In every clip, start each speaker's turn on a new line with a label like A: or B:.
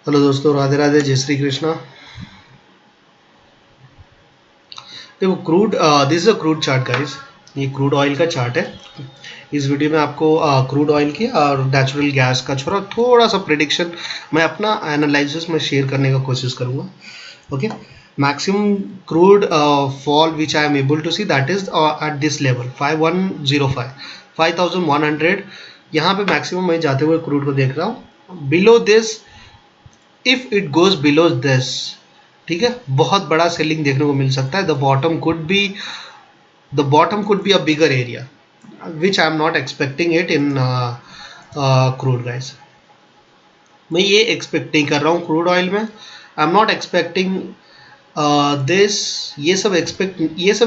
A: Hello दोस्तों, राधे राधे, जय श्री कृष्णा। देखो crude, this is a crude chart guys. ये क्रूड ऑयल का चार्ट है। इस वीडियो में आपको क्रूड ऑयल की और नेचुरल गैस का थोड़ा सा प्रिडिक्शन मैं अपना एनालिसिस में शेयर करने का कोशिश करूँगा। Okay, maximum crude fall which I am able to see that is at this level 5105 5100। यहाँ पे मैक्सिमम मैं जाते हुए क्रूड को देख रहा हूँ। Below this, if it goes below this, ठीक है, बहुत बड़ा सेलिंग देखने को मिल सकता है। The bottom could be a bigger area which I am not expecting it in crude guys. मैं ये एक्सपेक्ट नहीं कर रहा हूँ क्रूड ऑयल में। I am not expecting this. ये सब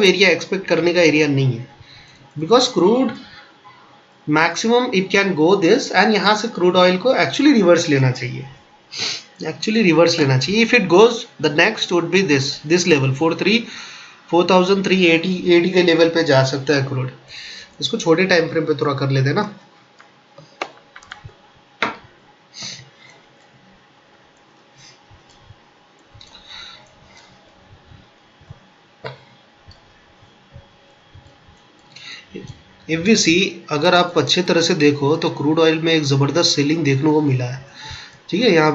A: एरिया एक्सपेक्ट करने का एरिया नहीं है, because crude maximum it can go this and यहाँ से क्रूड ऑयल को एक्चुअली रिवर्स लेना चाहिए। If it goes the next would be this level 4380 के लेवल पे जा सकता है क्रूड। इसको छोटे टाइम फ्रेम पे थोड़ा कर लेते हैं ना। इफ वी सी, अगर आप अच्छे तरह से देखो तो क्रूड ऑयल में एक ज़बरदस्त सेलिंग देखने को मिला है। ठीक है, यहाँ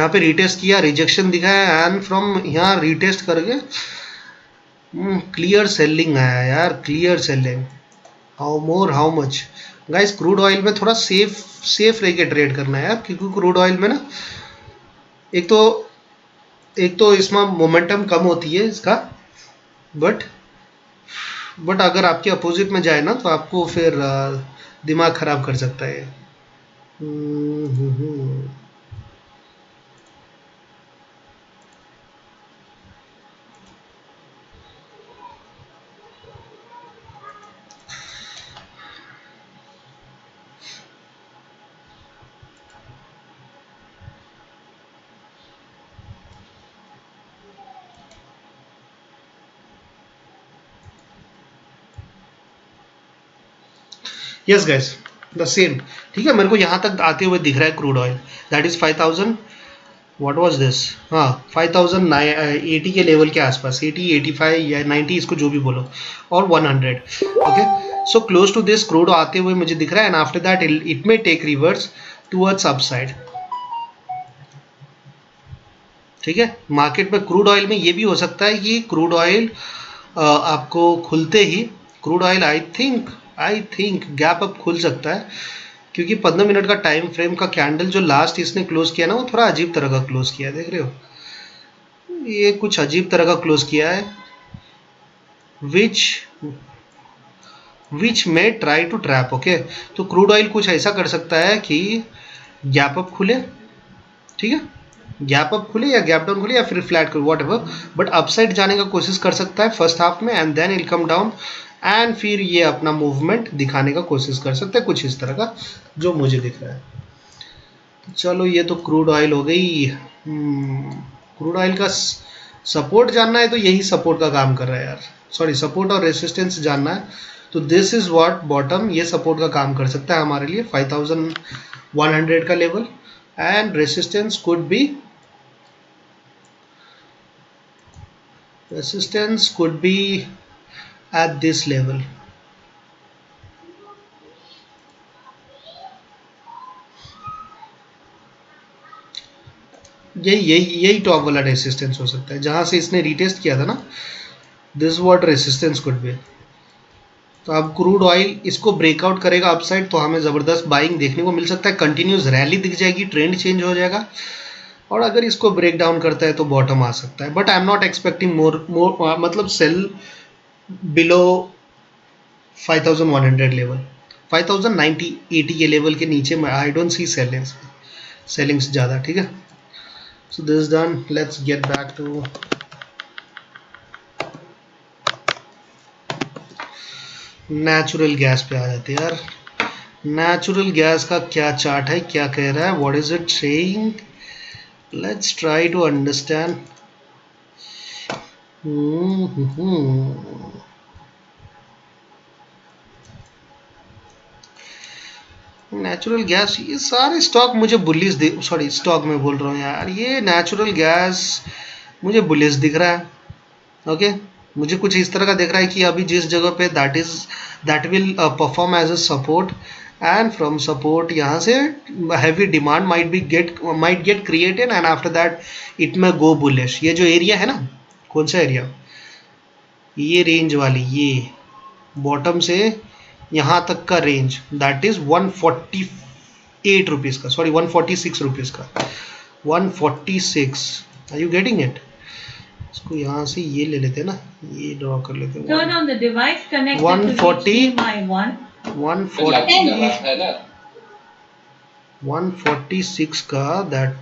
A: पे रिटेस्ट किया, रिजेक्शन दिखाया एंड फ्रॉम यहाँ रिटेस्ट करके क्लियर सेलिंग आया यार, clear selling. How much guys? Crude oil में थोड़ा सेफ रह के ट्रेड करना है यार, क्योंकि क्रूड ऑयल में ना एक तो इसमें मोमेंटम कम होती है इसका, बट अगर आपके अपोजिट में जाए ना तो आपको फिर दिमाग खराब कर सकता है। Yes guys, the same. ठीक है, मेरे को यहाँ तक आते हुए दिख रहा है crude oil, that is 5000, what was this, हाँ 5080 के लेवल के आसपास, 80 85 या 90, इसको जो भी बोलो, और 100। Okay, so close to this crude आते हुए मुझे दिख रहा है, and after that it may take reverse towards upside. ठीक है, मार्केट में क्रूड ऑयल में ये भी हो सकता है कि क्रूड ऑयल आपको खुलते ही crude oil I think gap up खुल सकता है, क्योंकि 15 मिनट का टाइम फ्रेम का कैंडल जो लास्ट इसने क्लोज किया ना, वो थोड़ा अजीब तरह का क्लोज किया है, देख रहे हो? ये कुछ अजीब तरह का क्लोज किया है, विच में ट्राई टू ट्रैप। ओके, तो क्रूड ऑयल कुछ ऐसा कर सकता है कि गैप अप खुले, ठीक है, गैप अप खुले या गैप डाउन खुले या फिर फ्लैट खुले, वॉट एवर, बट अपसाइड जाने का कोशिश कर सकता है फर्स्ट हाफ में, and then I'll come down, एंड फिर ये अपना मूवमेंट दिखाने का कोशिश कर सकता है, कुछ इस तरह का जो मुझे दिख रहा है। तो चलो, ये तो क्रूड ऑयल हो गई। क्रूड ऑयल का सपोर्ट जानना है तो यही सपोर्ट का काम कर रहा है यार, सॉरी, सपोर्ट और रेसिस्टेंस जानना है तो दिस इज व्हाट बॉटम, ये सपोर्ट का काम कर सकता है हमारे लिए, 5100 का level, and resistance could be at this level। यही टॉप वाला रेसिस्टेंस हो सकता है जहां से इसने रिटेस्ट किया था ना, this what resistance could be. तो अब क्रूड ऑयल इसको ब्रेकआउट करेगा अपसाइड तो हमें ज़बरदस्त बाइंग देखने को मिल सकता है, कंटिन्यूस रैली दिख जाएगी, ट्रेंड चेंज हो जाएगा, और अगर इसको ब्रेक डाउन करता है तो बॉटम आ सकता है, but I am not expecting more मतलब सेल बिलो 5100 लेवल, 5090 80 के लेवल के नीचे में आई डोंट सी सेलिंग्स ज़्यादा। ठीक है, so this done, let's get back to natural gas पे आ जाते हैं यार। नेचुरल गैस का क्या चार्ट है, क्या कह रहा है, what is it saying, let's try to understand. Natural gas, ये सारे स्टॉक मुझे बुलिश सॉरी स्टॉक में बोल रहा हूँ यार, ये नेचुरल गैस मुझे बुलिश दिख रहा है। ओके मुझे कुछ इस तरह का दिख रहा है कि अभी जिस जगह पे that will perform as a support, and from support यहाँ से heavy demand might get created, and after that it may go bullish. ये जो एरिया है ना, कौन सा एरिया, ये रेंज वाली, ये बॉटम से यहाँ तक का रेंज, दैट इज 148 रुपीज़ का, सॉरी 146 रुपीज़ का, 146। Are you getting it? इसको यहाँ से ये ले लेते हैं ना, ये ड्रॉ कर लेते हैं।
B: Turn on the device connected
A: 140
B: to HDMI
A: 146 का दैट,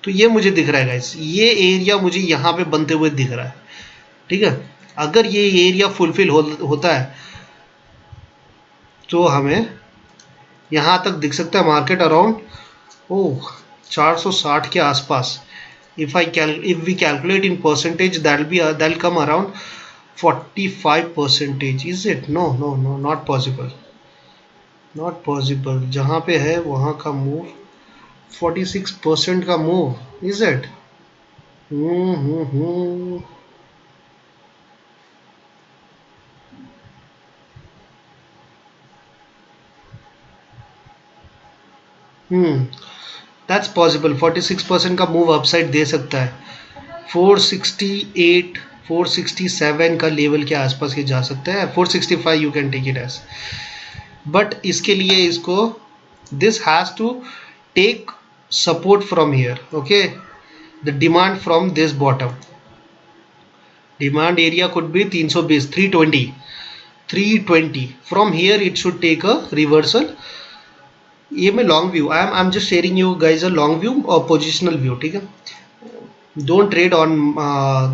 A: तो ये मुझे दिख रहा है गाइस, ये एरिया मुझे यहाँ पे बनते हुए दिख रहा है। ठीक है, अगर ये एरिया फुलफिल होता है तो हमें यहाँ तक दिख सकता है मार्केट अराउंड 460 के आसपास। if we calculate in percentage, that'll come around 45%. Is it? No, not possible, not possible। जहाँ पे है वहाँ का मूव 46% का move, is it? That's possible. 46% का मूव अपसाइड दे सकता है। 468 467 का लेवल के आसपास ये जा सकता है, 465 you can take it as. But इसके लिए इसको this has to take support from here. Okay, the demand from this bottom, demand area could be 320, 320 from here it should take a reversal. ये मैं long view, I am just sharing you guys a long view और positional view. ठीक है, don't trade on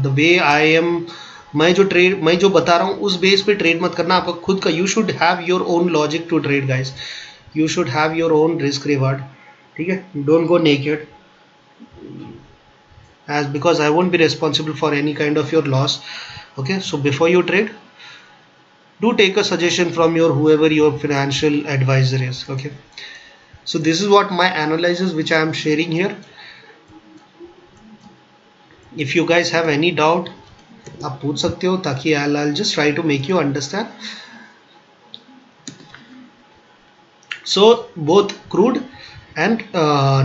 A: the way I am, मैं जो बता रहा हूँ उस बेस पे ट्रेड मत करना, आपका खुद का, you should have your own logic to trade guys, you should have your own risk reward. ठीक है, don't go naked, as because I won't be responsible for any kind of your loss. Okay, so before you trade, do take a suggestion from your whoever your financial advisor is. Okay, so this is what my analysis which I am sharing here. If you guys have any doubt, आप पूछ सकते हो, ताकि I'll just try to make you understand. So both crude and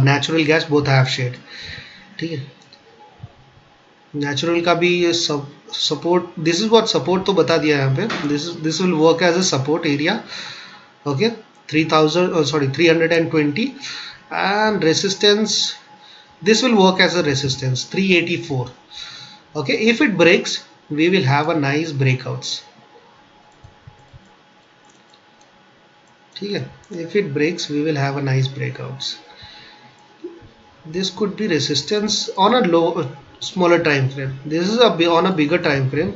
A: natural gas both have shared. ठीक है, natural का भी support, this is what support तो बता दिया यहाँ पे, this will work as a support area. Okay, 320 and resistance, this will work as a resistance 384. Okay, if it breaks we will have a nice breakouts. ठीक है, if it breaks we will have a nice breakouts. This could be resistance on a low smaller time frame. This is on a bigger time frame.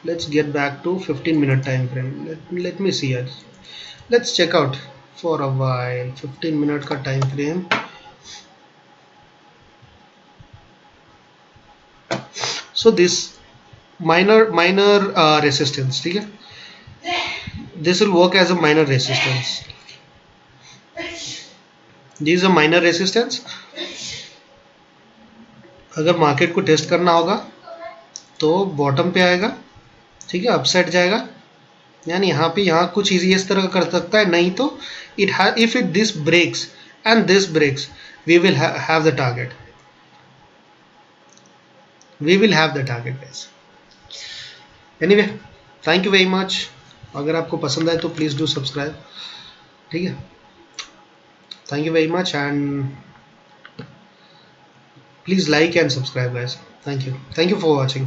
A: Let's get back to 15-minute time frame. Let me see it. Let's check out for a while 15-minute का time frame. So this minor resistance, ठीक है, this will work as a minor resistance. This is a minor resistance. अगर market को test करना होगा तो bottom पे आएगा, ठीक है, अपसाइड जाएगा, यानी यहाँ पे कुछ इस तरह का कर सकता है, नहीं तो if it this breaks and this breaks we will have the target. We will have the target guys. Anyway, thank you very much. अगर आपको पसंद आए तो प्लीज़ डू सब्सक्राइब। ठीक है, thank you very much and please like and subscribe guys. Thank you for watching.